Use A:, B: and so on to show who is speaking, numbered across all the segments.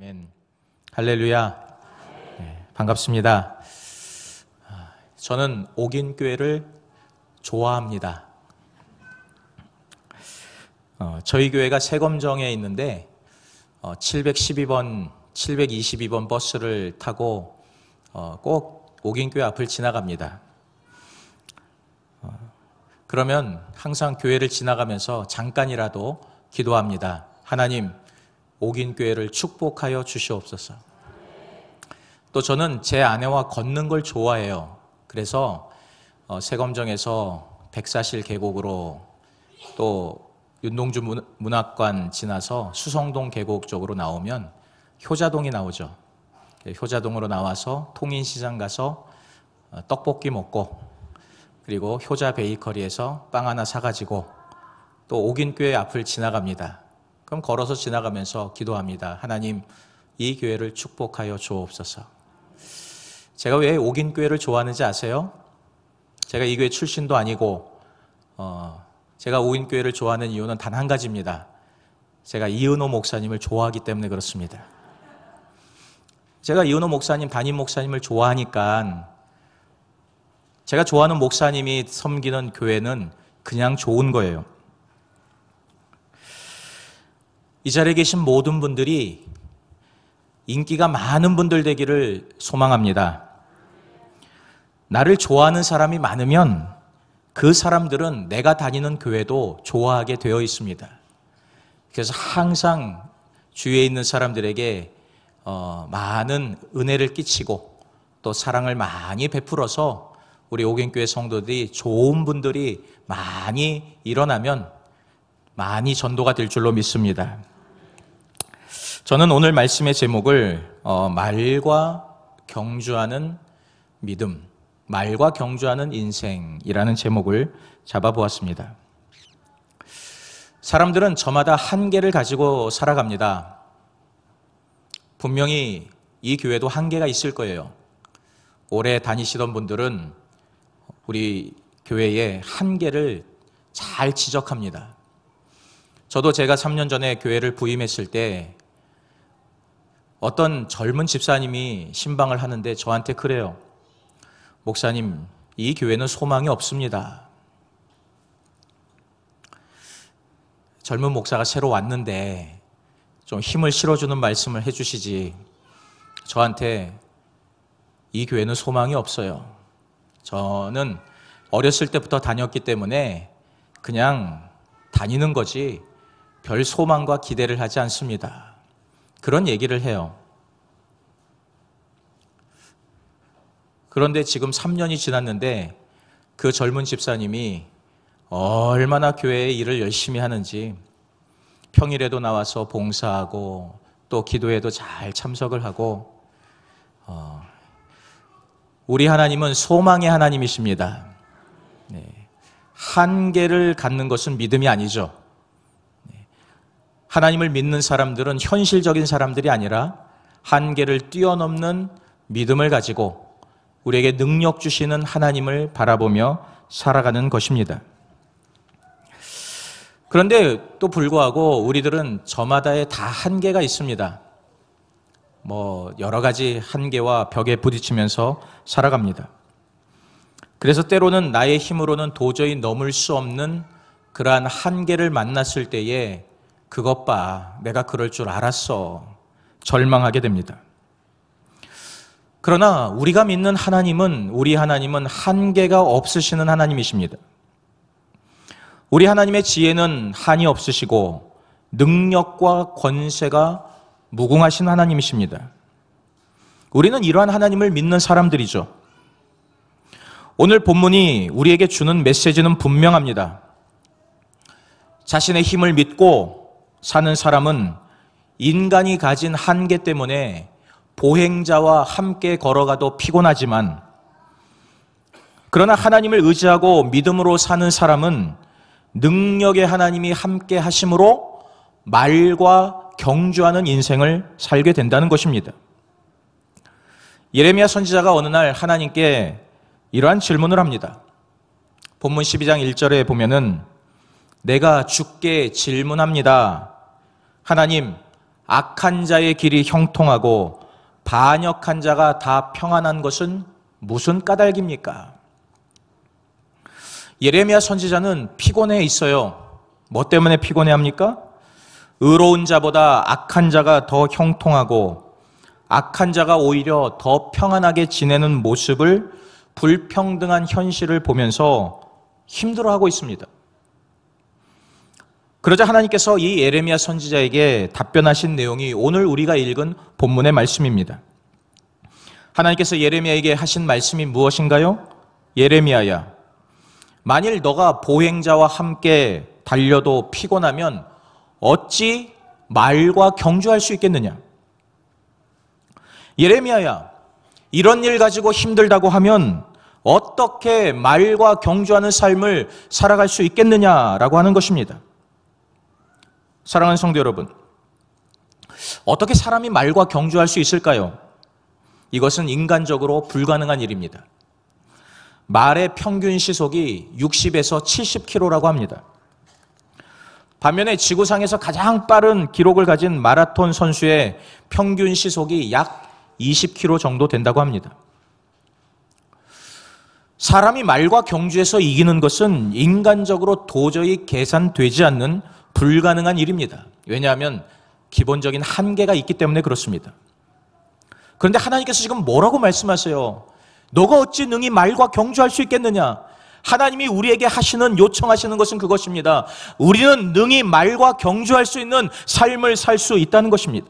A: 아멘. 할렐루야. 네, 반갑습니다. 저는 옥인교회를 좋아합니다. 저희 교회가 세검정에 있는데 712번, 722번 버스를 타고 꼭 옥인교회 앞을 지나갑니다. 그러면 항상 교회를 지나가면서 잠깐이라도 기도합니다. 하나님, 옥인교회를 축복하여 주시옵소서. 또 저는 제 아내와 걷는 걸 좋아해요. 그래서 세검정에서 백사실 계곡으로 또 윤동주 문학관 지나서 수성동 계곡 쪽으로 나오면 효자동이 나오죠. 효자동으로 나와서 통인시장 가서 떡볶이 먹고, 그리고 효자 베이커리에서 빵 하나 사가지고 또 옥인교회 앞을 지나갑니다. 그럼 걸어서 지나가면서 기도합니다. 하나님, 이 교회를 축복하여 주옵소서. 제가 왜 옥인교회를 좋아하는지 아세요? 제가 이 교회 출신도 아니고 제가 옥인교회를 좋아하는 이유는 단 한 가지입니다. 제가 이은호 목사님을 좋아하기 때문에 그렇습니다. 제가 이은호 목사님, 담임 목사님을 좋아하니까 제가 좋아하는 목사님이 섬기는 교회는 그냥 좋은 거예요. 이 자리에 계신 모든 분들이 인기가 많은 분들 되기를 소망합니다. 나를 좋아하는 사람이 많으면 그 사람들은 내가 다니는 교회도 좋아하게 되어 있습니다. 그래서 항상 주위에 있는 사람들에게 많은 은혜를 끼치고 또 사랑을 많이 베풀어서 우리 옥인교회 성도들이 좋은 분들이 많이 일어나면 많이 전도가 될 줄로 믿습니다. 저는 오늘 말씀의 제목을 말과 경주하는 믿음, 말과 경주하는 인생이라는 제목을 잡아보았습니다. 사람들은 저마다 한계를 가지고 살아갑니다. 분명히 이 교회도 한계가 있을 거예요. 오래 다니시던 분들은 우리 교회의 한계를 잘 지적합니다. 저도 제가 3년 전에 교회를 부임했을 때 어떤 젊은 집사님이 신방을 하는데 저한테 그래요. 목사님, 이 교회는 소망이 없습니다. 젊은 목사가 새로 왔는데 좀 힘을 실어주는 말씀을 해주시지. 저한테 이 교회는 소망이 없어요. 저는 어렸을 때부터 다녔기 때문에 그냥 다니는 거지 별 소망과 기대를 하지 않습니다. 그런 얘기를 해요. 그런데 지금 3년이 지났는데 그 젊은 집사님이 얼마나 교회의 일을 열심히 하는지, 평일에도 나와서 봉사하고 또 기도에도 잘 참석을 하고, 우리 하나님은 소망의 하나님이십니다. 네. 한계를 갖는 것은 믿음이 아니죠. 하나님을 믿는 사람들은 현실적인 사람들이 아니라 한계를 뛰어넘는 믿음을 가지고 우리에게 능력 주시는 하나님을 바라보며 살아가는 것입니다. 그런데 또 불구하고 우리들은 저마다의 다 한계가 있습니다. 여러 가지 한계와 벽에 부딪히면서 살아갑니다. 그래서 때로는 나의 힘으로는 도저히 넘을 수 없는 그러한 한계를 만났을 때에 그것 봐, 내가 그럴 줄 알았어, 절망하게 됩니다. 그러나 우리가 믿는 하나님은, 우리 하나님은 한계가 없으시는 하나님이십니다. 우리 하나님의 지혜는 한이 없으시고 능력과 권세가 무궁하신 하나님이십니다. 우리는 이러한 하나님을 믿는 사람들이죠. 오늘 본문이 우리에게 주는 메시지는 분명합니다. 자신의 힘을 믿고 사는 사람은 인간이 가진 한계 때문에 보행자와 함께 걸어가도 피곤하지만, 그러나 하나님을 의지하고 믿음으로 사는 사람은 능력의 하나님이 함께 하심으로 말과 경주하는 인생을 살게 된다는 것입니다. 예레미야 선지자가 어느 날 하나님께 이러한 질문을 합니다. 본문 12장 1절에 보면은 내가 주께 질문합니다. 하나님, 악한 자의 길이 형통하고 반역한 자가 다 평안한 것은 무슨 까닭입니까? 예레미야 선지자는 피곤해 있어요. 뭐 때문에 피곤해 합니까? 의로운 자보다 악한 자가 더 형통하고 악한 자가 오히려 더 평안하게 지내는 모습을 불평등한 현실을 보면서 힘들어하고 있습니다. 그러자 하나님께서 이 예레미야 선지자에게 답변하신 내용이 오늘 우리가 읽은 본문의 말씀입니다. 하나님께서 예레미야에게 하신 말씀이 무엇인가요? 예레미야야, 만일 너가 보행자와 함께 달려도 피곤하면 어찌 말과 경주할 수 있겠느냐? 예레미야야, 이런 일 가지고 힘들다고 하면 어떻게 말과 경주하는 삶을 살아갈 수 있겠느냐라고 하는 것입니다. 사랑하는 성도 여러분, 어떻게 사람이 말과 경주할 수 있을까요? 이것은 인간적으로 불가능한 일입니다. 말의 평균 시속이 60에서 70km라고 합니다. 반면에 지구상에서 가장 빠른 기록을 가진 마라톤 선수의 평균 시속이 약 20km 정도 된다고 합니다. 사람이 말과 경주에서 이기는 것은 인간적으로 도저히 계산되지 않는 불가능한 일입니다. 왜냐하면 기본적인 한계가 있기 때문에 그렇습니다. 그런데 하나님께서 지금 뭐라고 말씀하세요? 너가 어찌 능히 말과 경주할 수 있겠느냐? 하나님이 우리에게 요청하시는 것은 그것입니다. 우리는 능히 말과 경주할 수 있는 삶을 살 수 있다는 것입니다.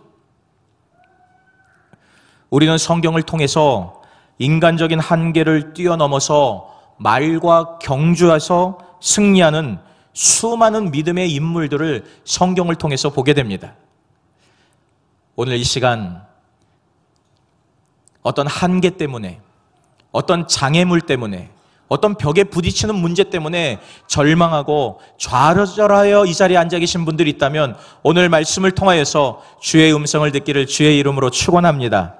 A: 우리는 성경을 통해서 인간적인 한계를 뛰어넘어서 말과 경주해서 승리하는 수많은 믿음의 인물들을 성경을 통해서 보게 됩니다. 오늘 이 시간 어떤 한계 때문에, 어떤 장애물 때문에, 어떤 벽에 부딪히는 문제 때문에 절망하고 좌절하여 이 자리에 앉아 계신 분들이 있다면 오늘 말씀을 통하여서 주의 음성을 듣기를 주의 이름으로 축원합니다.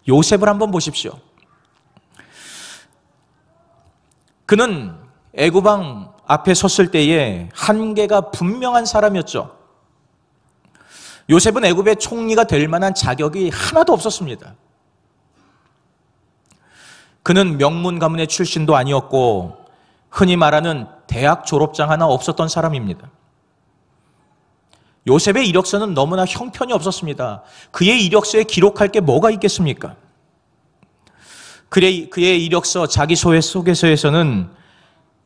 A: 요셉을 한번 보십시오. 그는 애굽 왕 앞에 섰을 때에 한계가 분명한 사람이었죠. 요셉은 애굽의 총리가 될 만한 자격이 하나도 없었습니다. 그는 명문 가문의 출신도 아니었고 흔히 말하는 대학 졸업장 하나 없었던 사람입니다. 요셉의 이력서는 너무나 형편이 없었습니다. 그의 이력서에 기록할 게 뭐가 있겠습니까? 그의 이력서 자기소개 소개서에서는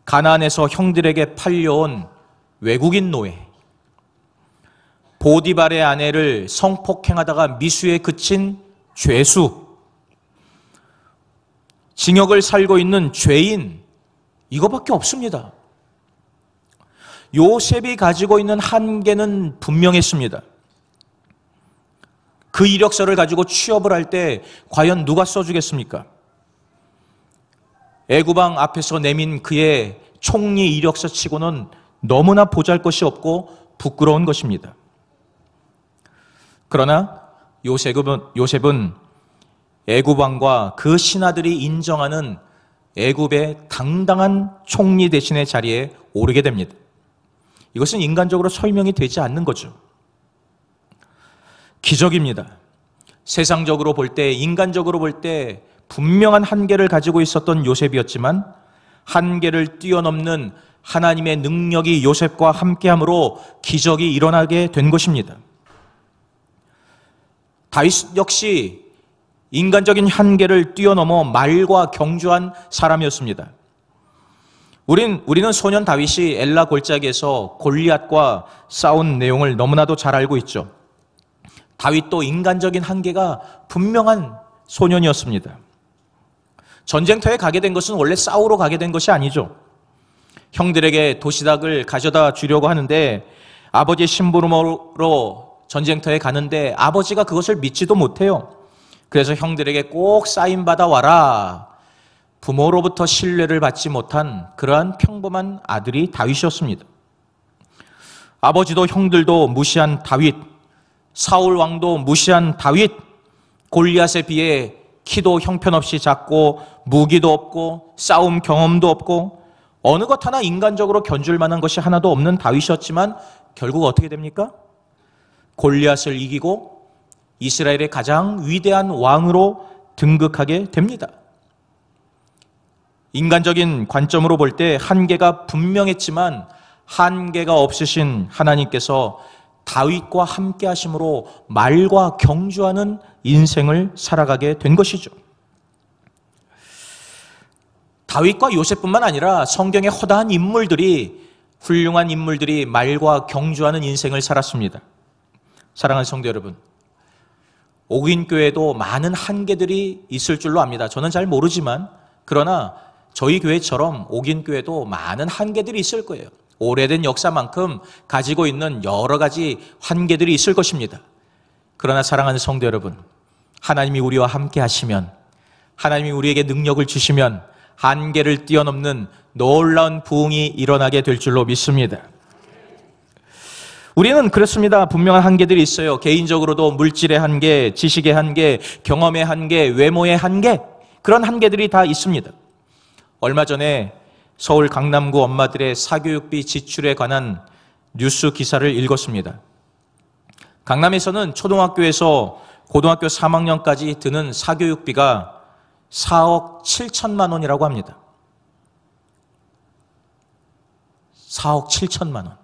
A: 가나안에서 형들에게 팔려온 외국인 노예, 보디발의 아내를 성폭행하다가 미수에 그친 죄수, 징역을 살고 있는 죄인, 이거밖에 없습니다. 요셉이 가지고 있는 한계는 분명했습니다. 그 이력서를 가지고 취업을 할 때 과연 누가 써주겠습니까? 애굽왕 앞에서 내민 그의 총리 이력서 치고는 너무나 보잘것이 없고 부끄러운 것입니다. 그러나 요셉은 애굽왕과 그 신하들이 인정하는 애굽의 당당한 총리 대신의 자리에 오르게 됩니다. 이것은 인간적으로 설명이 되지 않는 거죠. 기적입니다. 세상적으로 볼 때, 인간적으로 볼 때 분명한 한계를 가지고 있었던 요셉이었지만 한계를 뛰어넘는 하나님의 능력이 요셉과 함께함으로 기적이 일어나게 된 것입니다. 다윗 역시 인간적인 한계를 뛰어넘어 말과 경주한 사람이었습니다. 우리는 소년 다윗이 엘라 골짜기에서 골리앗과 싸운 내용을 너무나도 잘 알고 있죠. 다윗도 인간적인 한계가 분명한 소년이었습니다. 전쟁터에 가게 된 것은 원래 싸우러 가게 된 것이 아니죠. 형들에게 도시락을 가져다 주려고 하는데 아버지의 심부름으로 전쟁터에 가는데 아버지가 그것을 믿지도 못해요. 그래서 형들에게 꼭 사인받아 와라. 부모로부터 신뢰를 받지 못한 그러한 평범한 아들이 다윗이었습니다. 아버지도 형들도 무시한 다윗, 사울 왕도 무시한 다윗, 골리앗에 비해 키도 형편없이 작고 무기도 없고 싸움 경험도 없고 어느 것 하나 인간적으로 견줄 만한 것이 하나도 없는 다윗이었지만 결국 어떻게 됩니까? 골리앗을 이기고 이스라엘의 가장 위대한 왕으로 등극하게 됩니다. 인간적인 관점으로 볼 때 한계가 분명했지만 한계가 없으신 하나님께서 다윗과 함께 하심으로 말과 경주하는 인생을 살아가게 된 것이죠. 다윗과 요셉뿐만 아니라 성경의 허다한 인물들이, 훌륭한 인물들이 말과 경주하는 인생을 살았습니다. 사랑하는 성도 여러분, 옥인교회도 많은 한계들이 있을 줄로 압니다. 저는 잘 모르지만, 그러나 저희 교회처럼 옥인교회도 많은 한계들이 있을 거예요. 오래된 역사만큼 가지고 있는 여러 가지 한계들이 있을 것입니다. 그러나 사랑하는 성도 여러분, 하나님이 우리와 함께 하시면, 하나님이 우리에게 능력을 주시면 한계를 뛰어넘는 놀라운 부흥이 일어나게 될 줄로 믿습니다. 우리는 그렇습니다. 분명한 한계들이 있어요. 개인적으로도 물질의 한계, 지식의 한계, 경험의 한계, 외모의 한계, 그런 한계들이 다 있습니다. 얼마 전에 서울 강남구 엄마들의 사교육비 지출에 관한 뉴스 기사를 읽었습니다. 강남에서는 초등학교에서 고등학교 3학년까지 드는 사교육비가 4억 7천만 원이라고 합니다. 4억 7천만 원.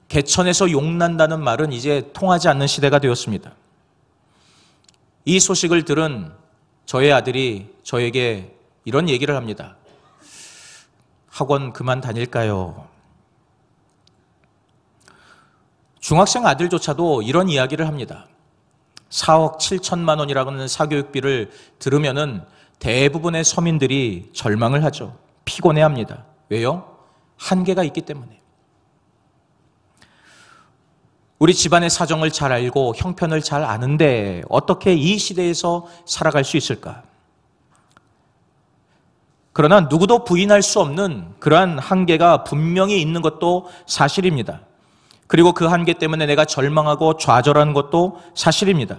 A: 개천에서 용난다는 말은 이제 통하지 않는 시대가 되었습니다. 이 소식을 들은 저의 아들이 저에게 이런 얘기를 합니다. 학원 그만 다닐까요? 중학생 아들조차도 이런 이야기를 합니다. 4억 7천만 원이라는 사교육비를 들으면은 대부분의 서민들이 절망을 하죠. 피곤해합니다. 왜요? 한계가 있기 때문에. 우리 집안의 사정을 잘 알고 형편을 잘 아는데 어떻게 이 시대에서 살아갈 수 있을까? 그러나 누구도 부인할 수 없는 그러한 한계가 분명히 있는 것도 사실입니다. 그리고 그 한계 때문에 내가 절망하고 좌절하는 것도 사실입니다.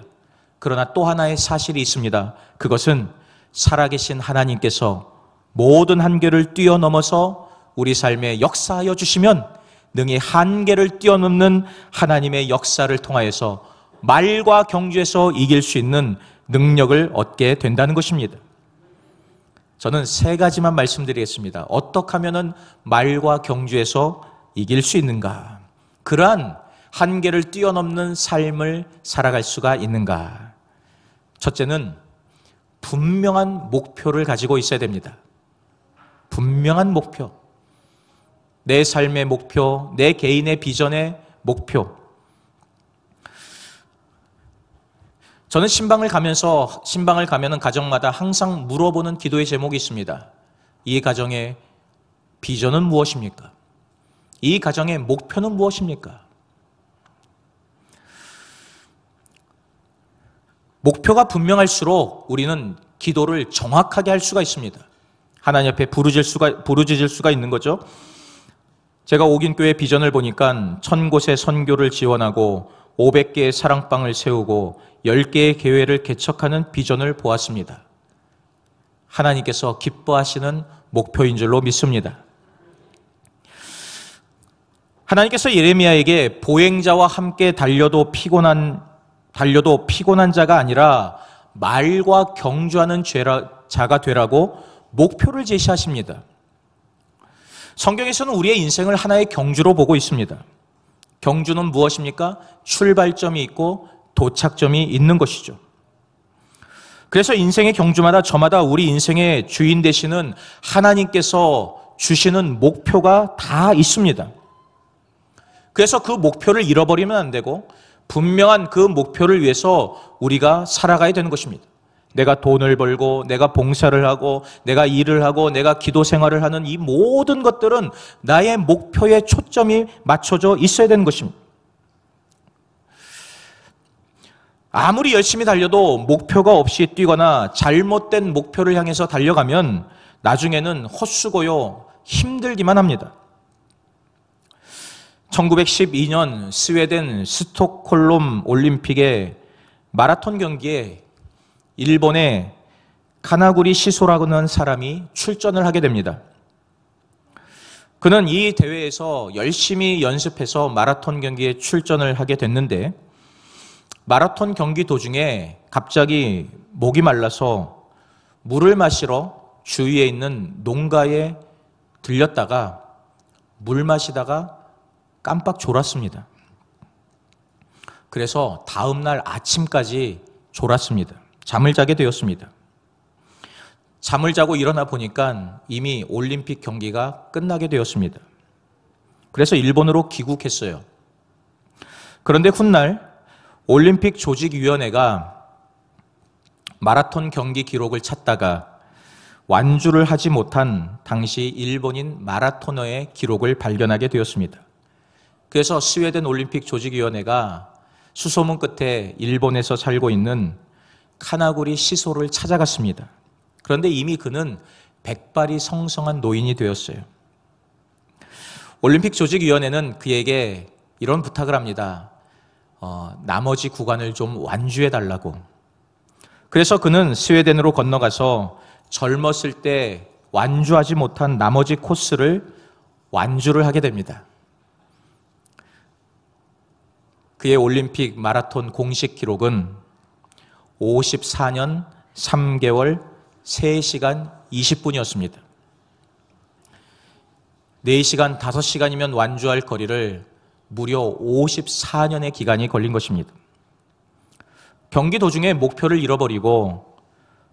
A: 그러나 또 하나의 사실이 있습니다. 그것은 살아계신 하나님께서 모든 한계를 뛰어넘어서 우리 삶에 역사하여 주시면 능히 한계를 뛰어넘는 하나님의 역사를 통하여서 말과 경주에서 이길 수 있는 능력을 얻게 된다는 것입니다. 저는 3가지만 말씀드리겠습니다. 어떻게 하면 말과 경주에서 이길 수 있는가? 그러한 한계를 뛰어넘는 삶을 살아갈 수가 있는가? 첫째는 분명한 목표를 가지고 있어야 됩니다. 분명한 목표. 내 삶의 목표, 내 개인의 비전의 목표. 저는 신방을 가면은 가정마다 항상 물어보는 기도의 제목이 있습니다. 이 가정의 비전은 무엇입니까? 이 가정의 목표는 무엇입니까? 목표가 분명할수록 우리는 기도를 정확하게 할 수가 있습니다. 하나님 앞에 부르짖을 수가 있는 거죠. 제가 옥인교회 비전을 보니까 1000곳의 선교를 지원하고 500개의 사랑방을 세우고 10개의 교회를 개척하는 비전을 보았습니다. 하나님께서 기뻐하시는 목표인 줄로 믿습니다. 하나님께서 예레미야에게 보행자와 함께 달려도 피곤한 자가 아니라 말과 경주하는 자가 되라고 목표를 제시하십니다. 성경에서는 우리의 인생을 하나의 경주로 보고 있습니다. 경주는 무엇입니까? 출발점이 있고 도착점이 있는 것이죠. 그래서 인생의 경주마다 저마다 우리 인생의 주인 되시는 하나님께서 주시는 목표가 다 있습니다. 그래서 그 목표를 잃어버리면 안 되고 분명한 그 목표를 위해서 우리가 살아가야 되는 것입니다. 내가 돈을 벌고 내가 봉사를 하고 내가 일을 하고 내가 기도 생활을 하는 이 모든 것들은 나의 목표에 초점이 맞춰져 있어야 되는 것입니다. 아무리 열심히 달려도 목표가 없이 뛰거나 잘못된 목표를 향해서 달려가면 나중에는 헛수고요, 힘들기만 합니다. 1912년 스웨덴 스톡홀름 올림픽의 마라톤 경기에 일본의 카나구리 시소라고 하는 사람이 출전을 하게 됩니다. 그는 이 대회에서 열심히 연습해서 마라톤 경기에 출전을 하게 됐는데 마라톤 경기 도중에 갑자기 목이 말라서 물을 마시러 주위에 있는 농가에 들렸다가 물 마시다가 깜빡 졸았습니다. 그래서 다음 날 아침까지 졸았습니다. 잠을 자게 되었습니다. 잠을 자고 일어나 보니까 이미 올림픽 경기가 끝나게 되었습니다. 그래서 일본으로 귀국했어요. 그런데 훗날 올림픽 조직위원회가 마라톤 경기 기록을 찾다가 완주를 하지 못한 당시 일본인 마라토너의 기록을 발견하게 되었습니다. 그래서 스웨덴 올림픽 조직위원회가 수소문 끝에 일본에서 살고 있는 카나구리 시소를 찾아갔습니다. 그런데 이미 그는 백발이 성성한 노인이 되었어요. 올림픽 조직위원회는 그에게 이런 부탁을 합니다. 나머지 구간을 좀 완주해달라고. 그래서 그는 스웨덴으로 건너가서 젊었을 때 완주하지 못한 나머지 코스를 완주를 하게 됩니다. 그의 올림픽 마라톤 공식 기록은 54년 3개월 3시간 20분이었습니다. 4시간, 5시간이면 완주할 거리를 무려 54년의 기간이 걸린 것입니다. 경기 도중에 목표를 잃어버리고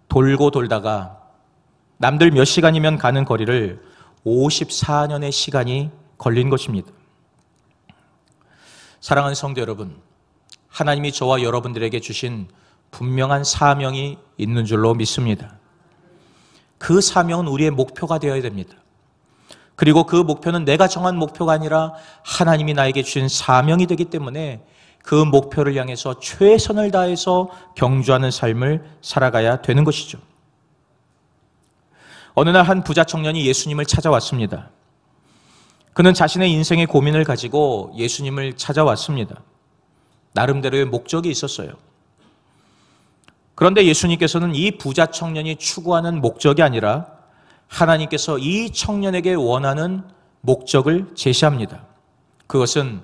A: 돌고 돌다가 남들 몇 시간이면 가는 거리를 54년의 시간이 걸린 것입니다. 사랑하는 성도 여러분, 하나님이 저와 여러분들에게 주신 분명한 사명이 있는 줄로 믿습니다. 그 사명은 우리의 목표가 되어야 됩니다. 그리고 그 목표는 내가 정한 목표가 아니라 하나님이 나에게 주신 사명이 되기 때문에 그 목표를 향해서 최선을 다해서 경주하는 삶을 살아가야 되는 것이죠. 어느 날 한 부자 청년이 예수님을 찾아왔습니다. 그는 자신의 인생의 고민을 가지고 예수님을 찾아왔습니다. 나름대로의 목적이 있었어요. 그런데 예수님께서는 이 부자 청년이 추구하는 목적이 아니라 하나님께서 이 청년에게 원하는 목적을 제시합니다. 그것은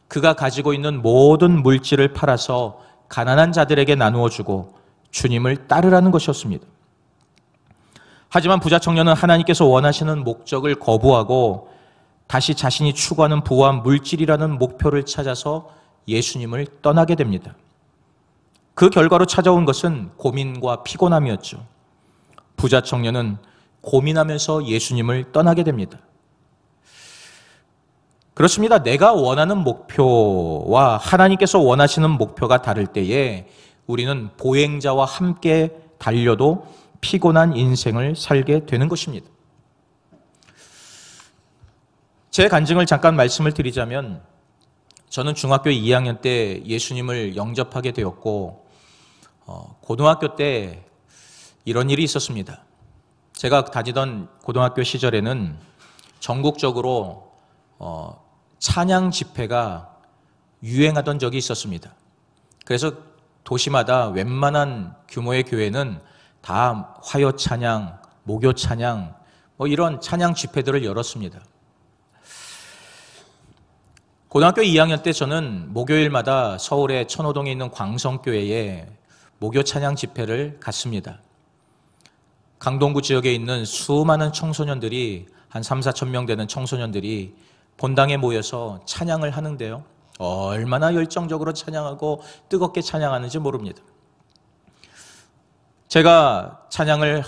A: 그가 가지고 있는 모든 물질을 팔아서 가난한 자들에게 나누어 주고 주님을 따르라는 것이었습니다. 하지만 부자 청년은 하나님께서 원하시는 목적을 거부하고 다시 자신이 추구하는 부와 물질이라는 목표를 찾아서 예수님을 떠나게 됩니다. 그 결과로 찾아온 것은 고민과 피곤함이었죠. 부자 청년은 고민하면서 예수님을 떠나게 됩니다. 그렇습니다. 내가 원하는 목표와 하나님께서 원하시는 목표가 다를 때에 우리는 보행자와 함께 달려도 피곤한 인생을 살게 되는 것입니다. 제 간증을 잠깐 말씀을 드리자면 저는 중학교 2학년 때 예수님을 영접하게 되었고 고등학교 때 이런 일이 있었습니다. 제가 다니던 고등학교 시절에는 전국적으로 찬양 집회가 유행하던 적이 있었습니다. 그래서 도시마다 웬만한 규모의 교회는 다 화요 찬양, 목요 찬양 이런 찬양 집회들을 열었습니다. 고등학교 2학년 때 저는 목요일마다 서울의 천호동에 있는 광성교회에 목요 찬양 집회를 갔습니다. 강동구 지역에 있는 수많은 청소년들이 한 3, 4천 명 되는 청소년들이 본당에 모여서 찬양을 하는데요. 얼마나 열정적으로 찬양하고 뜨겁게 찬양하는지 모릅니다. 제가 찬양을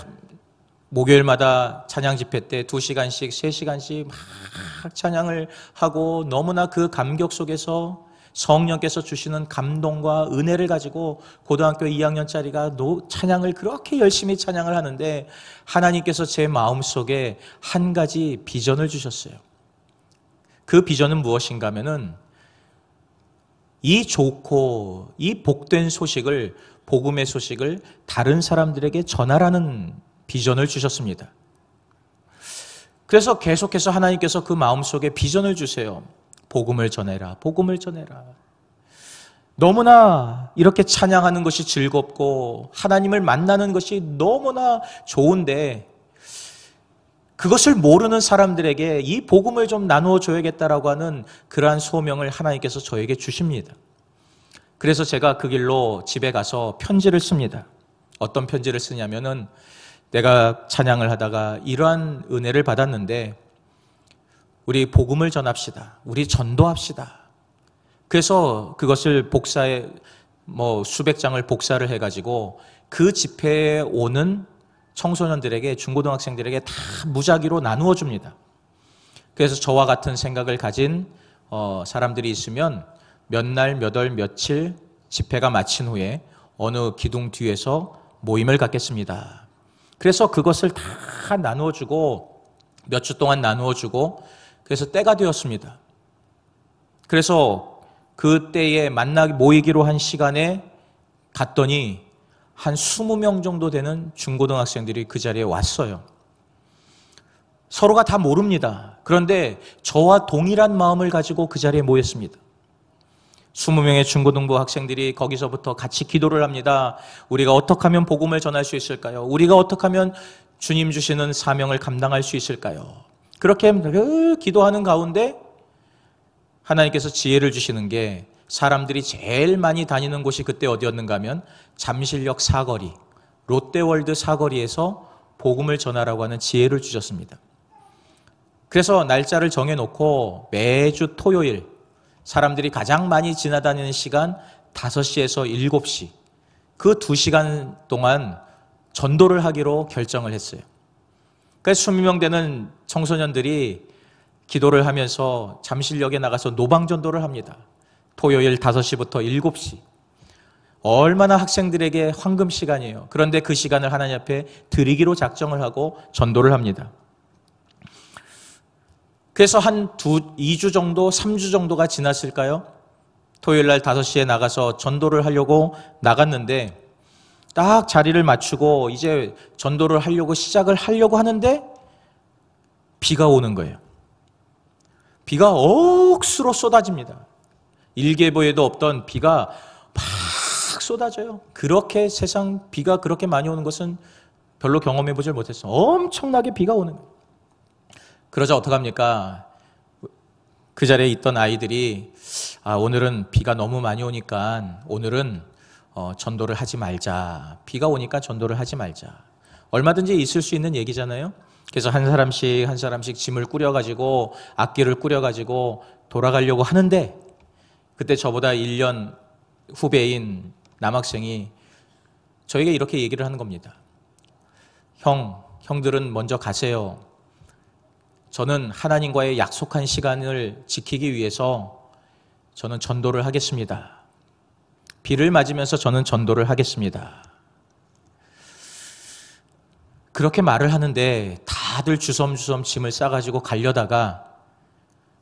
A: 목요일마다 찬양 집회 때 2시간씩, 3시간씩 막 찬양을 하고 너무나 그 감격 속에서 성령께서 주시는 감동과 은혜를 가지고 고등학교 2학년짜리가 찬양을 그렇게 열심히 찬양을 하는데 하나님께서 제 마음속에 한 가지 비전을 주셨어요. 그 비전은 무엇인가 하면은 이 좋고 이 복된 소식을, 복음의 소식을 다른 사람들에게 전하라는 비전을 주셨습니다. 그래서 계속해서 하나님께서 그 마음속에 비전을 주세요. 복음을 전해라, 복음을 전해라. 너무나 이렇게 찬양하는 것이 즐겁고 하나님을 만나는 것이 너무나 좋은데 그것을 모르는 사람들에게 이 복음을 좀 나누어 줘야겠다라고 하는 그러한 소명을 하나님께서 저에게 주십니다. 그래서 제가 그 길로 집에 가서 편지를 씁니다. 어떤 편지를 쓰냐면은, 내가 찬양을 하다가 이러한 은혜를 받았는데 우리 복음을 전합시다. 우리 전도합시다. 그래서 그것을 복사해 수백 장을 복사를 해가지고 그 집회에 오는 청소년들에게, 중고등학생들에게 다 무작위로 나누어 줍니다. 그래서 저와 같은 생각을 가진 사람들이 있으면 몇 날, 몇 월, 며칠 집회가 마친 후에 어느 기둥 뒤에서 모임을 갖겠습니다. 그래서 그것을 다 나누어 주고 몇 주 동안 나누어 주고, 그래서 때가 되었습니다. 그래서 그때에 모이기로 한 시간에 갔더니 한 20명 정도 되는 중고등학생들이 그 자리에 왔어요. 서로가 다 모릅니다. 그런데 저와 동일한 마음을 가지고 그 자리에 모였습니다. 20명의 중고등부 학생들이 거기서부터 같이 기도를 합니다. 우리가 어떻게 하면 복음을 전할 수 있을까요? 우리가 어떻게 하면 주님 주시는 사명을 감당할 수 있을까요? 그렇게 기도하는 가운데 하나님께서 지혜를 주시는 게, 사람들이 제일 많이 다니는 곳이 그때 어디였는가 하면 잠실역 사거리, 롯데월드 사거리에서 복음을 전하라고 하는 지혜를 주셨습니다. 그래서 날짜를 정해놓고 매주 토요일, 사람들이 가장 많이 지나다니는 시간 5시에서 7시, 그 2시간 동안 전도를 하기로 결정을 했어요. 그래서 20명 되는 청소년들이 기도를 하면서 잠실역에 나가서 노방전도를 합니다. 토요일 5시부터 7시. 얼마나 학생들에게 황금 시간이에요. 그런데 그 시간을 하나님 앞에 드리기로 작정을 하고 전도를 합니다. 그래서 한 2주 정도, 3주 정도가 지났을까요? 토요일 날 5시에 나가서 전도를 하려고 나갔는데, 딱 자리를 맞추고 이제 전도를 하려고 시작을 하려고 하는데 비가 오는 거예요. 비가 억수로 쏟아집니다. 일개보에도 없던 비가 막 쏟아져요. 그렇게 비가 그렇게 많이 오는 것은 별로 경험해 보질 못했어요. 엄청나게 비가 오는 거예요. 그러자 어떡합니까? 그 자리에 있던 아이들이, 오늘은 비가 너무 많이 오니까 오늘은 전도를 하지 말자. 비가 오니까 전도를 하지 말자. 얼마든지 있을 수 있는 얘기잖아요. 그래서 한 사람씩 짐을 꾸려가지고, 악기를 꾸려가지고 돌아가려고 하는데, 그때 저보다 1년 후배인 남학생이 저에게 이렇게 얘기를 하는 겁니다. 형들은 먼저 가세요. 저는 하나님과의 약속한 시간을 지키기 위해서 저는 전도를 하겠습니다. 비를 맞으면서 저는 전도를 하겠습니다. 그렇게 말을 하는데 다들 주섬주섬 짐을 싸가지고 가려다가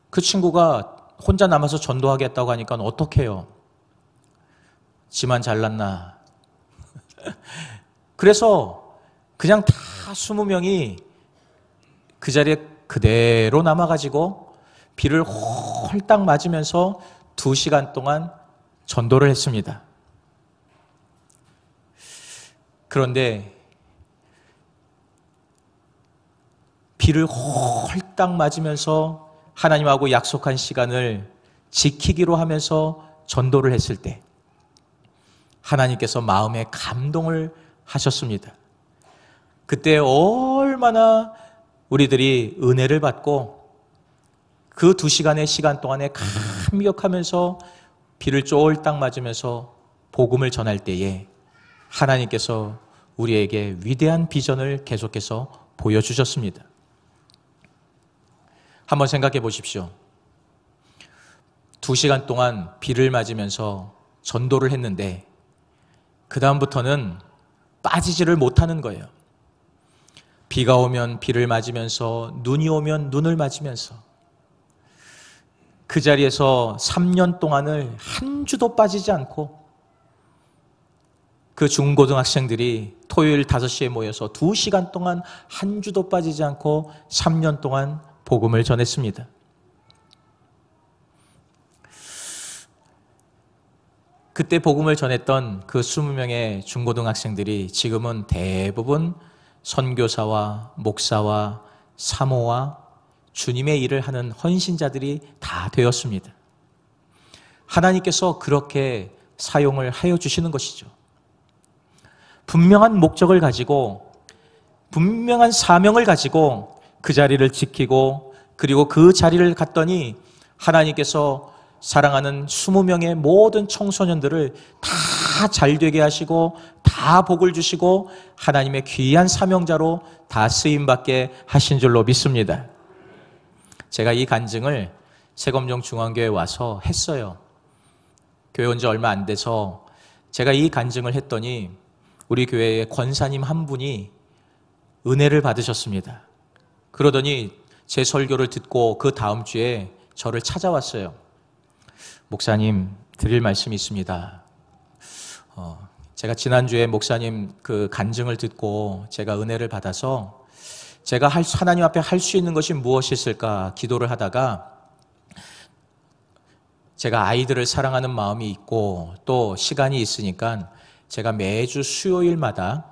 A: 그 친구가 혼자 남아서 전도하겠다고 하니까 어떡해요? 지만 잘났나? 그래서 그냥 다 20명이 그 자리에 그대로 남아가지고 비를 홀딱 맞으면서 2시간 동안 전도를 했습니다. 그런데 비를 홀딱 맞으면서 하나님하고 약속한 시간을 지키기로 하면서 전도를 했을 때 하나님께서 마음에 감동을 하셨습니다. 그때 얼마나 우리들이 은혜를 받고 그 2시간의 시간 동안에 감격하면서 비를 쫄딱 맞으면서 복음을 전할 때에 하나님께서 우리에게 위대한 비전을 계속해서 보여주셨습니다. 한번 생각해 보십시오. 2시간 동안 비를 맞으면서 전도를 했는데 그 다음부터는 빠지지를 못하는 거예요. 비가 오면 비를 맞으면서, 눈이 오면 눈을 맞으면서 그 자리에서 3년 동안을 한 주도 빠지지 않고 그 중고등학생들이 토요일 5시에 모여서 2시간 동안 한 주도 빠지지 않고 3년 동안 복음을 전했습니다. 그때 복음을 전했던 그 20명의 중고등학생들이 지금은 대부분 선교사와 목사와 사모와 주님의 일을 하는 헌신자들이 다 되었습니다. 하나님께서 그렇게 사용을 하여 주시는 것이죠. 분명한 목적을 가지고, 분명한 사명을 가지고 그 자리를 지키고, 그리고 그 자리를 갔더니 하나님께서 사랑하는 20명의 모든 청소년들을 다 잘 되게 하시고, 다 복을 주시고, 하나님의 귀한 사명자로 다 쓰임받게 하신 줄로 믿습니다. 제가 이 간증을 세검정 중앙교회에 와서 했어요. 교회 온 지 얼마 안 돼서 제가 이 간증을 했더니 우리 교회의 권사님 한 분이 은혜를 받으셨습니다. 그러더니 제 설교를 듣고 그 다음 주에 저를 찾아왔어요. 목사님, 드릴 말씀이 있습니다. 제가 지난주에 목사님 그 간증을 듣고 제가 은혜를 받아서 제가 하나님 앞에 할 수 있는 것이 무엇이 있을까 기도를 하다가, 제가 아이들을 사랑하는 마음이 있고 또 시간이 있으니까 제가 매주 수요일마다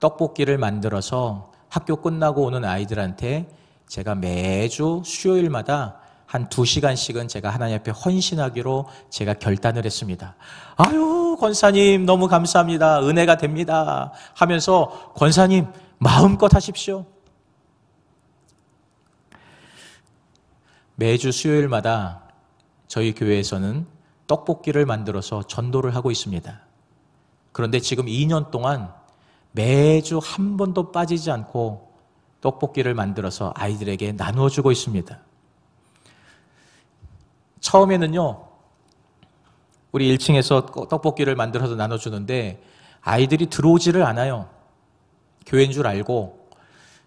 A: 떡볶이를 만들어서 학교 끝나고 오는 아이들한테 제가 매주 수요일마다 한 2시간씩은 제가 하나님 앞에 헌신하기로 제가 결단을 했습니다. 아유, 권사님 너무 감사합니다. 은혜가 됩니다. 하면서 권사님 마음껏 하십시오. 매주 수요일마다 저희 교회에서는 떡볶이를 만들어서 전도를 하고 있습니다. 그런데 지금 2년 동안 매주 한 번도 빠지지 않고 떡볶이를 만들어서 아이들에게 나누어 주고 있습니다. 처음에는요, 우리 1층에서 떡볶이를 만들어서 나눠주는데 아이들이 들어오지를 않아요. 교회인 줄 알고,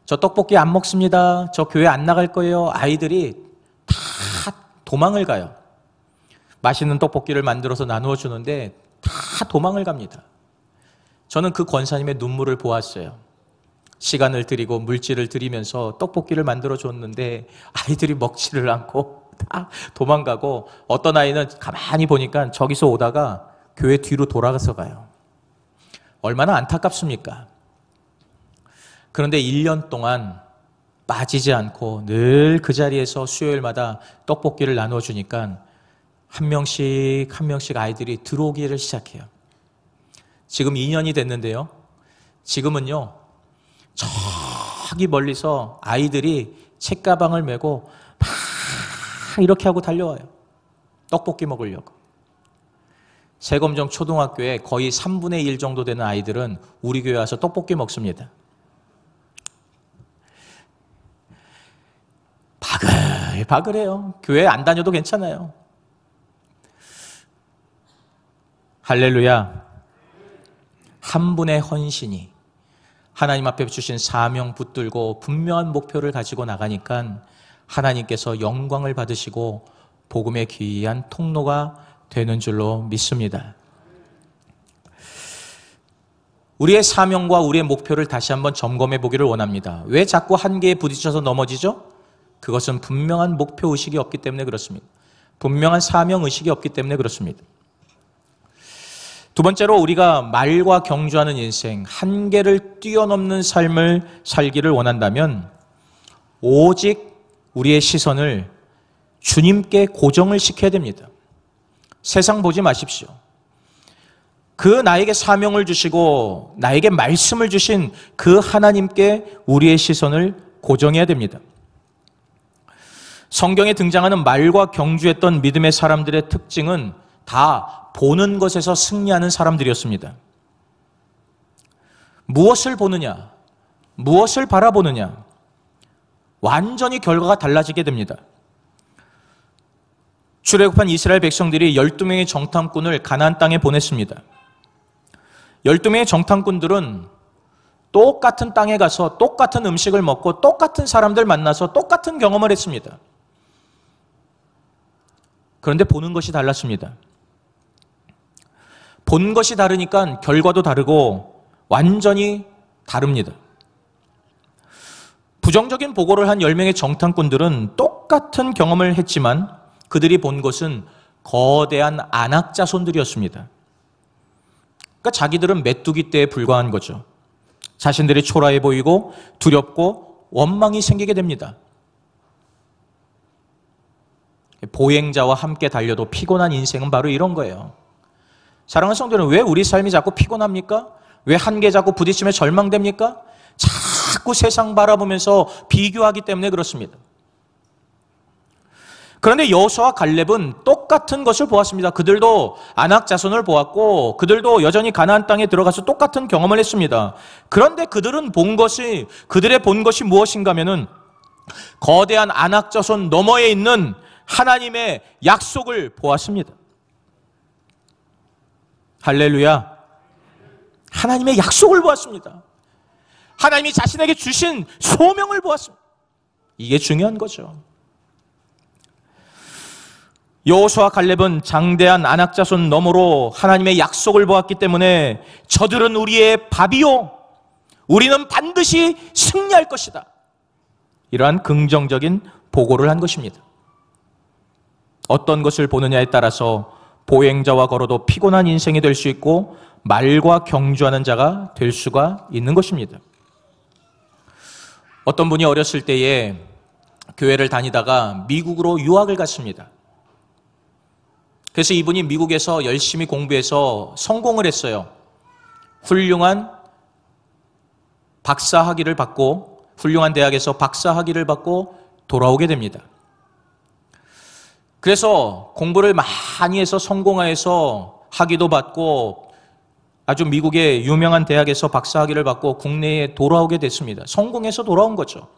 A: 저 떡볶이 안 먹습니다, 저 교회 안 나갈 거예요. 아이들이 다 도망을 가요. 맛있는 떡볶이를 만들어서 나누어 주는데 다 도망을 갑니다. 저는 그 권사님의 눈물을 보았어요. 시간을 들이고 물질을 들이면서 떡볶이를 만들어 줬는데 아이들이 먹지를 않고 다 도망가고, 어떤 아이는 가만히 보니까 저기서 오다가 교회 뒤로 돌아가서 가요. 얼마나 안타깝습니까? 그런데 1년 동안 빠지지 않고 늘 그 자리에서 수요일마다 떡볶이를 나누어 주니까 한 명씩 한 명씩 아이들이 들어오기를 시작해요. 지금 2년이 됐는데요, 지금은요, 저기 멀리서 아이들이 책가방을 메고 막 이렇게 하고 달려와요. 떡볶이 먹으려고. 세검정 초등학교에 거의 3분의 1 정도 되는 아이들은 우리 교회 와서 떡볶이 먹습니다. 바글바글해요. 교회 안 다녀도 괜찮아요. 할렐루야. 한 분의 헌신이 하나님 앞에 주신 사명 붙들고 분명한 목표를 가지고 나가니까 하나님께서 영광을 받으시고 복음의 귀한 통로가 되는 줄로 믿습니다. 우리의 사명과 우리의 목표를 다시 한번 점검해 보기를 원합니다. 왜 자꾸 한계에 부딪혀서 넘어지죠? 그것은 분명한 목표의식이 없기 때문에 그렇습니다. 분명한 사명의식이 없기 때문에 그렇습니다. 두 번째로, 우리가 말과 경주하는 인생, 한계를 뛰어넘는 삶을 살기를 원한다면 오직 우리의 시선을 주님께 고정을 시켜야 됩니다. 세상 보지 마십시오. 그 나에게 사명을 주시고 나에게 말씀을 주신 그 하나님께 우리의 시선을 고정해야 됩니다. 성경에 등장하는 말과 경주했던 믿음의 사람들의 특징은 다 보는 것에서 승리하는 사람들이었습니다. 무엇을 보느냐, 무엇을 바라보느냐, 완전히 결과가 달라지게 됩니다. 출애굽한 이스라엘 백성들이 12명의 정탐꾼을 가나안 땅에 보냈습니다. 12명의 정탐꾼들은 똑같은 땅에 가서 똑같은 음식을 먹고 똑같은 사람들 만나서 똑같은 경험을 했습니다. 그런데 보는 것이 달랐습니다. 본 것이 다르니까 결과도 다르고 완전히 다릅니다. 부정적인 보고를 한 10명의 정탐꾼들은 똑같은 경험을 했지만 그들이 본 것은 거대한 안악자손들이었습니다. 그러니까 자기들은 메뚜기 떼에 불과한 거죠. 자신들이 초라해 보이고 두렵고 원망이 생기게 됩니다. 보행자와 함께 달려도 피곤한 인생은 바로 이런 거예요. 사랑하는 성도는 왜 우리 삶이 자꾸 피곤합니까? 왜 한계 자꾸 부딪히며 절망됩니까? 자꾸 세상 바라보면서 비교하기 때문에 그렇습니다. 그런데 여호수아와 갈렙은 똑같은 것을 보았습니다. 그들도 아낙 자손을 보았고 그들도 여전히 가나안 땅에 들어가서 똑같은 경험을 했습니다. 그런데 그들은 그들의 본 것이 무엇인가 하면은 거대한 아낙 자손 너머에 있는 하나님의 약속을 보았습니다. 할렐루야. 하나님의 약속을 보았습니다. 하나님이 자신에게 주신 소명을 보았습니다. 이게 중요한 거죠. 여호수아와 갈렙은 장대한 아낙 자손 너머로 하나님의 약속을 보았기 때문에 저들은 우리의 밥이요, 우리는 반드시 승리할 것이다, 이러한 긍정적인 보고를 한 것입니다. 어떤 것을 보느냐에 따라서 보행자와 걸어도 피곤한 인생이 될 수 있고 말과 경주하는 자가 될 수가 있는 것입니다. 어떤 분이 어렸을 때에 교회를 다니다가 미국으로 유학을 갔습니다. 그래서 이분이 미국에서 열심히 공부해서 성공을 했어요. 훌륭한 박사 학위를 받고, 훌륭한 대학에서 박사 학위를 받고 돌아오게 됩니다. 그래서 공부를 많이 해서 성공해서 학위도 받고 아주 미국의 유명한 대학에서 박사 학위를 받고 국내에 돌아오게 됐습니다. 성공해서 돌아온 거죠.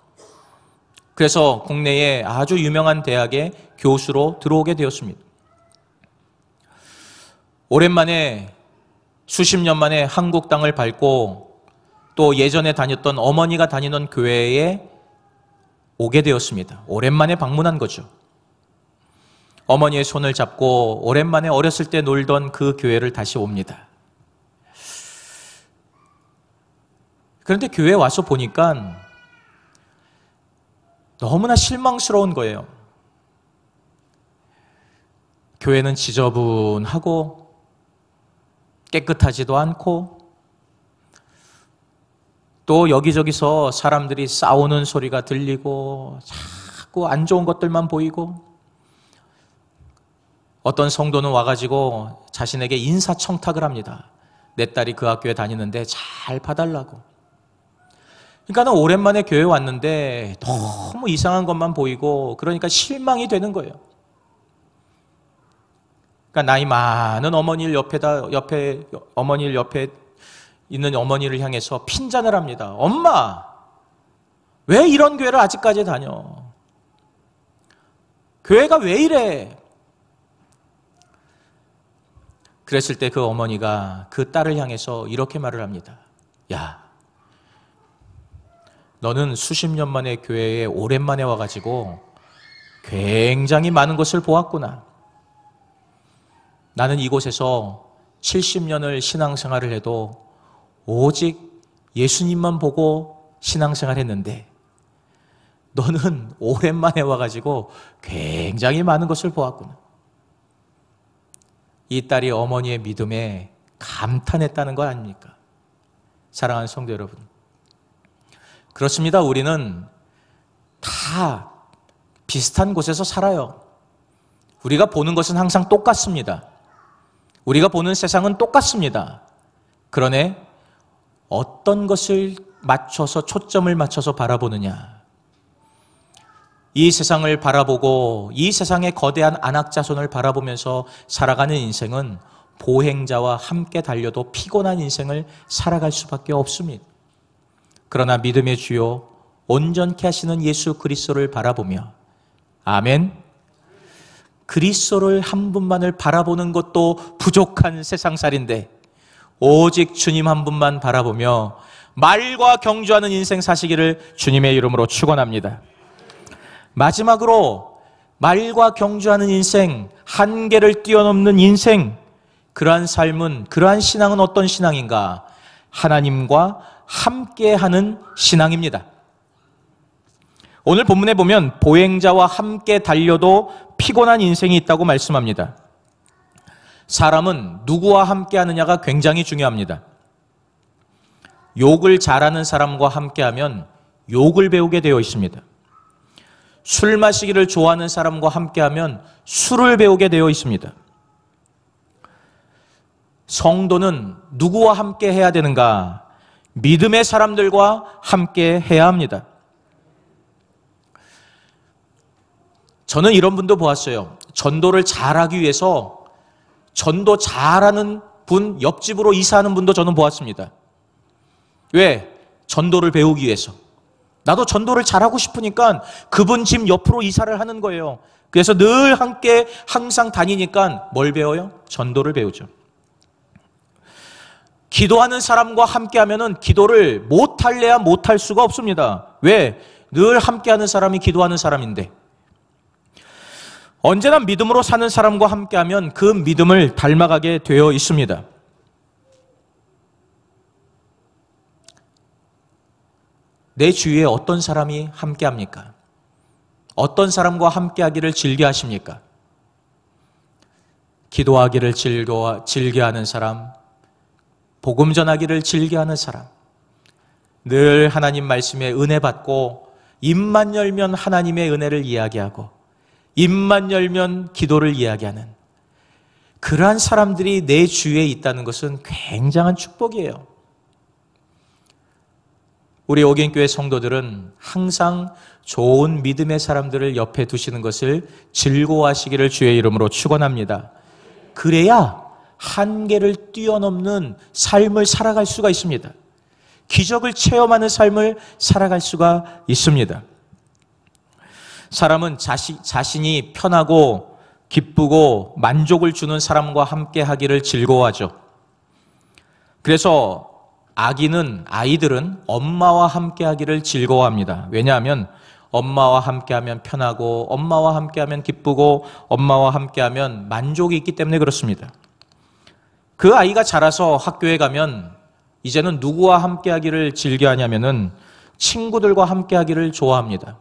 A: 그래서 국내에 아주 유명한 대학의 교수로 들어오게 되었습니다. 오랜만에 수십 년 만에 한국 땅을 밟고 또 예전에 다녔던 어머니가 다니던 교회에 오게 되었습니다. 오랜만에 방문한 거죠. 어머니의 손을 잡고 오랜만에 어렸을 때 놀던 그 교회를 다시 옵니다. 그런데 교회에 와서 보니까 너무나 실망스러운 거예요. 교회는 지저분하고 깨끗하지도 않고 또 여기저기서 사람들이 싸우는 소리가 들리고 자꾸 안 좋은 것들만 보이고, 어떤 성도는 와가지고 자신에게 인사청탁을 합니다. 내 딸이 그 학교에 다니는데 잘 봐달라고. 그러니까 오랜만에 교회에 왔는데 너무 이상한 것만 보이고 그러니까 실망이 되는 거예요. 그러니까 나이 많은 어머니를 어머니를 옆에 있는 어머니를 향해서 핀잔을 합니다. 엄마, 왜 이런 교회를 아직까지 다녀? 교회가 왜 이래? 그랬을 때 그 어머니가 그 딸을 향해서 이렇게 말을 합니다. 야, 너는 수십 년 만에 교회에 오랜만에 와가지고 굉장히 많은 것을 보았구나. 나는 이곳에서 70년을 신앙생활을 해도 오직 예수님만 보고 신앙생활 했는데 너는 오랜만에 와가지고 굉장히 많은 것을 보았구나. 이 딸이 어머니의 믿음에 감탄했다는 거 아닙니까? 사랑하는 성도 여러분, 그렇습니다. 우리는 다 비슷한 곳에서 살아요. 우리가 보는 것은 항상 똑같습니다. 우리가 보는 세상은 똑같습니다. 그러나 어떤 것을 맞춰서 초점을 맞춰서 바라보느냐, 이 세상을 바라보고 이 세상의 거대한 안악자손을 바라보면서 살아가는 인생은 보행자와 함께 달려도 피곤한 인생을 살아갈 수밖에 없습니다. 그러나 믿음의 주요 온전케 하시는 예수 그리스도를 바라보며, 아멘, 그리스도를 한 분만을 바라보는 것도 부족한 세상살인데 오직 주님 한 분만 바라보며 말과 경주하는 인생 사시기를 주님의 이름으로 축원합니다. 마지막으로 말과 경주하는 인생, 한계를 뛰어넘는 인생, 그러한 삶은, 그러한 신앙은 어떤 신앙인가? 하나님과 함께하는 신앙입니다. 오늘 본문에 보면 보행자와 함께 달려도 피곤한 인생이 있다고 말씀합니다. 사람은 누구와 함께 하느냐가 굉장히 중요합니다. 욕을 잘하는 사람과 함께하면 욕을 배우게 되어 있습니다. 술 마시기를 좋아하는 사람과 함께하면 술을 배우게 되어 있습니다. 성도는 누구와 함께 해야 되는가? 믿음의 사람들과 함께 해야 합니다. 저는 이런 분도 보았어요. 전도를 잘하기 위해서 전도 잘하는 분, 옆집으로 이사하는 분도 저는 보았습니다. 왜? 전도를 배우기 위해서. 나도 전도를 잘하고 싶으니까 그분 집 옆으로 이사를 하는 거예요. 그래서 늘 함께 항상 다니니까 뭘 배워요? 전도를 배우죠. 기도하는 사람과 함께 하면은 기도를 못할래야 못할 수가 없습니다. 왜? 늘 함께하는 사람이 기도하는 사람인데. 언제나 믿음으로 사는 사람과 함께하면 그 믿음을 닮아가게 되어 있습니다. 내 주위에 어떤 사람이 함께합니까? 어떤 사람과 함께하기를 즐겨하십니까? 기도하기를 즐겨하는 사람, 복음 전하기를 즐겨하는 사람, 늘 하나님 말씀에 은혜 받고 입만 열면 하나님의 은혜를 이야기하고 입만 열면 기도를 이야기하는 그러한 사람들이 내 주위에 있다는 것은 굉장한 축복이에요. 우리 오긴교회 성도들은 항상 좋은 믿음의 사람들을 옆에 두시는 것을 즐거워하시기를 주의 이름으로 축원합니다. 그래야 한계를 뛰어넘는 삶을 살아갈 수가 있습니다. 기적을 체험하는 삶을 살아갈 수가 있습니다. 사람은 자신이 편하고 기쁘고 만족을 주는 사람과 함께 하기를 즐거워하죠. 그래서 아이들은 엄마와 함께 하기를 즐거워합니다. 왜냐하면 엄마와 함께하면 편하고 엄마와 함께하면 기쁘고 엄마와 함께하면 만족이 있기 때문에 그렇습니다. 그 아이가 자라서 학교에 가면 이제는 누구와 함께하기를 즐겨하냐면은 친구들과 함께하기를 좋아합니다.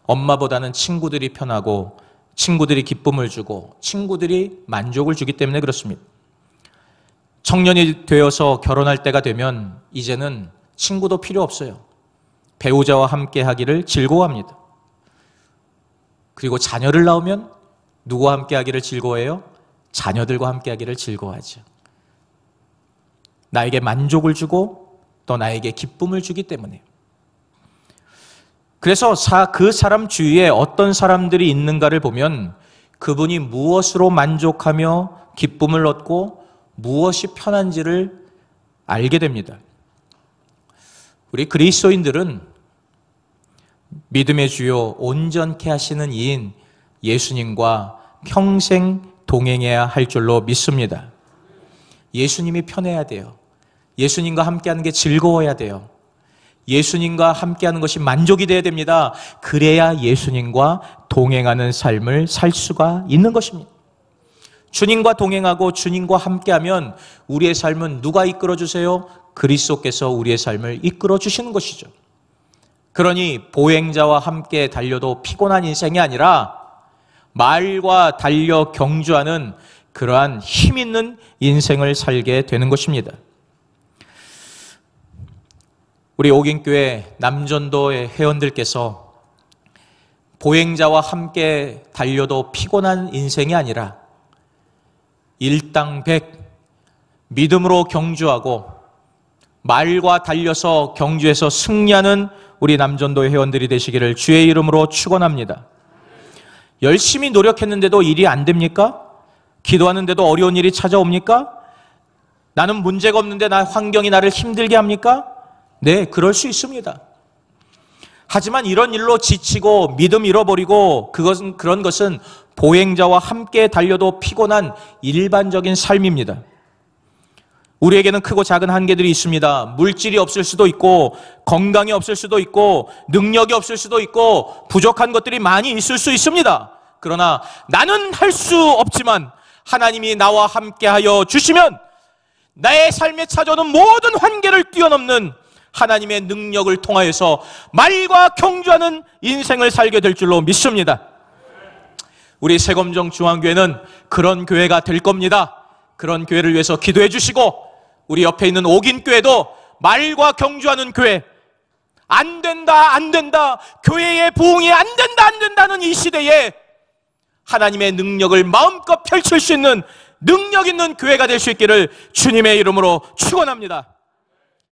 A: 엄마보다는 친구들이 편하고 친구들이 기쁨을 주고 친구들이 만족을 주기 때문에 그렇습니다. 청년이 되어서 결혼할 때가 되면 이제는 친구도 필요 없어요. 배우자와 함께하기를 즐거워합니다. 그리고 자녀를 낳으면 누구와 함께하기를 즐거워해요? 자녀들과 함께하기를 즐거워하죠. 나에게 만족을 주고 또 나에게 기쁨을 주기 때문에. 그래서 그 사람 주위에 어떤 사람들이 있는가를 보면 그분이 무엇으로 만족하며 기쁨을 얻고 무엇이 편한지를 알게 됩니다. 우리 그리스도인들은 믿음의 주요 온전케 하시는 이인 예수님과 평생 동행해야 할 줄로 믿습니다. 예수님이 편해야 돼요. 예수님과 함께하는 게 즐거워야 돼요. 예수님과 함께하는 것이 만족이 돼야 됩니다. 그래야 예수님과 동행하는 삶을 살 수가 있는 것입니다. 주님과 동행하고 주님과 함께하면 우리의 삶은 누가 이끌어주세요? 그리스도께서 우리의 삶을 이끌어주시는 것이죠. 그러니 보행자와 함께 달려도 피곤한 인생이 아니라 말과 달려 경주하는 그러한 힘 있는 인생을 살게 되는 것입니다. 우리 오긴교회 남전도의 회원들께서 보행자와 함께 달려도 피곤한 인생이 아니라 일당백 믿음으로 경주하고 말과 달려서 경주에서 승리하는 우리 남전도의 회원들이 되시기를 주의 이름으로 축원합니다. 열심히 노력했는데도 일이 안 됩니까? 기도하는데도 어려운 일이 찾아옵니까? 나는 문제가 없는데 환경이 나를 힘들게 합니까? 네, 그럴 수 있습니다. 하지만 이런 일로 지치고 믿음 잃어버리고 그런 것은 보행자와 함께 달려도 피곤한 일반적인 삶입니다. 우리에게는 크고 작은 한계들이 있습니다. 물질이 없을 수도 있고 건강이 없을 수도 있고 능력이 없을 수도 있고 부족한 것들이 많이 있을 수 있습니다. 그러나 나는 할 수 없지만 하나님이 나와 함께하여 주시면 나의 삶에 찾아오는 모든 한계를 뛰어넘는 하나님의 능력을 통하여서 말과 경주하는 인생을 살게 될 줄로 믿습니다. 우리 세검정 중앙교회는 그런 교회가 될 겁니다. 그런 교회를 위해서 기도해 주시고 우리 옆에 있는 오긴교회도 말과 경주하는 교회, 안 된다, 안 된다, 교회의 부흥이 안 된다, 안 된다는 이 시대에 하나님의 능력을 마음껏 펼칠 수 있는 능력 있는 교회가 될 수 있기를 주님의 이름으로 축원합니다.